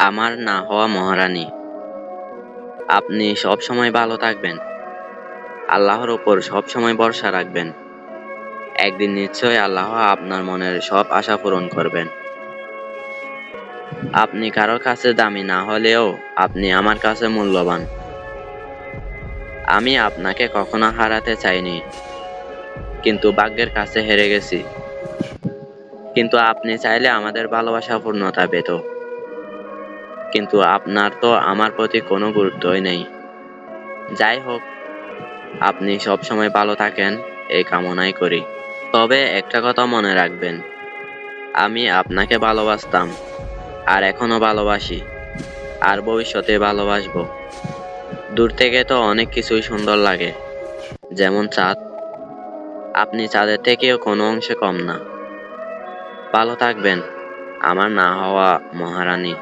আমার না হওয়া মহারানী, আপনি সবসময় ভালো থাকবেন। আল্লাহর উপর সবসময় ভরসা রাখবেন। একদিন নিশ্চয়ই আল্লাহ আপনার মনের সব আশা পূরণ করবেন। আপনি কারোর কাছে দামি না হলেও আপনি আমার কাছে মূল্যবান। আমি আপনাকে কখনো হারাতে চাইনি, কিন্তু ভাগ্যের কাছে হেরে গেছি। কিন্তু আপনি চাইলে আমাদের ভালোবাসা পূর্ণতা পেত। কিন্তু আপনার তো আমার প্রতি কোনো গুরুত্বই নেই। যাই হোক, আপনি সবসময় ভালো থাকেন এই কামনাই করি। তবে একটা কথা মনে রাখবেন, আমি আপনাকে ভালোবাসতাম, আর এখনো ভালোবাসি, আর ভবিষ্যতে ভালোবাসবো। দূর থেকে তো অনেক কিছুই সুন্দর লাগে, যেমন চাঁদ। আপনি চাঁদের থেকেও কোনো অংশে কম না। ভালো থাকবেন, আমার না হওয়া মহারানী।